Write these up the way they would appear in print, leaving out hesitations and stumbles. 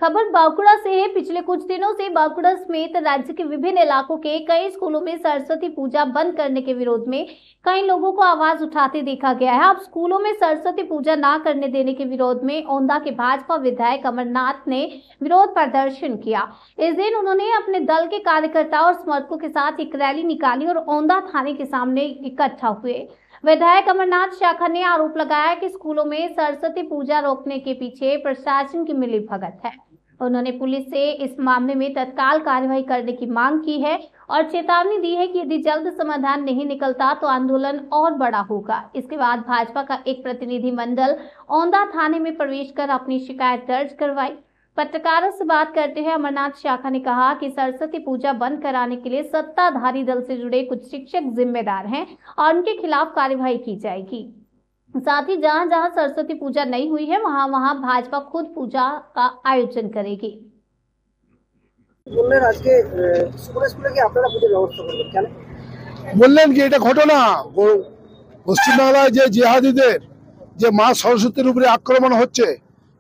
खबर बांकुड़ा से है। पिछले कुछ दिनों से बांकुड़ा समेत राज्य के विभिन्न इलाकों के कई स्कूलों में सरस्वती पूजा बंद करने के विरोध में कई लोगों को आवाज उठाते देखा गया है। अब स्कूलों में सरस्वती पूजा ना करने देने के विरोध में औंधा के भाजपा विधायक अमरनाथ ने विरोध प्रदर्शन किया। इस दिन उन्होंने अपने दल के कार्यकर्ताओं और समर्थकों के साथ एक रैली निकाली और औंधा थाने के सामने इकट्ठा हुए। विधायक अमरनाथ शाखा ने आरोप लगाया कि स्कूलों में सरस्वती पूजा रोकने के पीछे प्रशासन की मिलीभगत है। उन्होंने पुलिस से इस मामले में तत्काल कार्रवाई करने की मांग की है और चेतावनी दी है कि यदि जल्द समाधान नहीं निकलता तो आंदोलन और बड़ा होगा। इसके बाद भाजपा का एक प्रतिनिधि मंडल औंधा थाने में प्रवेश कर अपनी शिकायत दर्ज करवाई। पत्रकारों से बात करते हुए अमरनाथ शाखा ने कहा कि सरस्वती पूजा बंद कराने के लिए सत्ताधारी दल से जुड़े कुछ शिक्षक जिम्मेदार हैं और उनके खिलाफ कार्रवाई की जाएगी। साथ ही जहां जहां सरस्वती पूजा नहीं हुई है वहां भाजपा खुद पूजा का आयोजन करेगी। বললেন কি এটা ঘটনা পশ্চিমবাংলায় যে জিহাদিদের যে মা সরস্বতীর উপরে আক্রমণ হচ্ছে,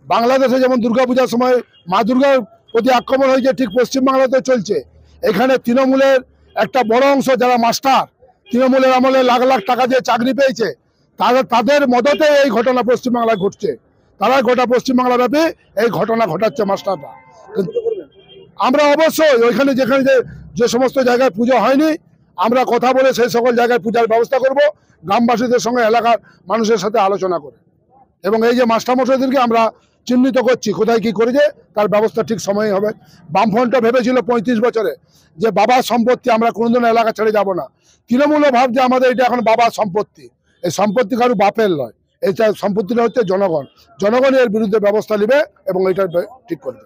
বাংলাদেশে যেমন দুর্গাপূজার সময় মা দুর্গার প্রতি আক্রমণ হয়েছে, ঠিক পশ্চিমবাংলাতে চলছে। এখানে তৃণমূলের একটা বড় অংশ যারা মাস্টার, তৃণমূলের আমলে লাখ লাখ টাকা দিয়ে চাকরি পেয়েছে, তাদের মদতে এই ঘটনা পশ্চিমবাংলায় ঘটছে। তারা গোটা পশ্চিমবাংলা ব্যাপী এই ঘটনা ঘটাচ্ছে মাস্টাররা। আমরা অবশ্যই ওইখানে যেখানে যে সমস্ত জায়গায় পুজো হয়নি, আমরা কথা বলে সেই সকল জায়গায় পূজার ব্যবস্থা করব, গ্রামবাসীদের সঙ্গে এলাকার মানুষের সাথে আলোচনা করে। এবং এই যে মাস্টারমশাইদেরকে আমরা চিহ্নিত করছি কোথায় কি করেছে, তার ব্যবস্থা ঠিক সময়ে হবে। বামফ্রন্টটা ভেবেছিল 35 বছরে যে বাবার সম্পত্তি আমরা কোনোদিন এলাকা ছেড়ে যাব না। তৃণমূলও ভাবছে আমাদের এটা এখন বাবার সম্পত্তি। এই সম্পত্তি কারো বাপের নয়, এই সম্পত্তিটা হচ্ছে জনগণ। জনগণ এর বিরুদ্ধে ব্যবস্থা নেবে এবং এটা ঠিক করবে।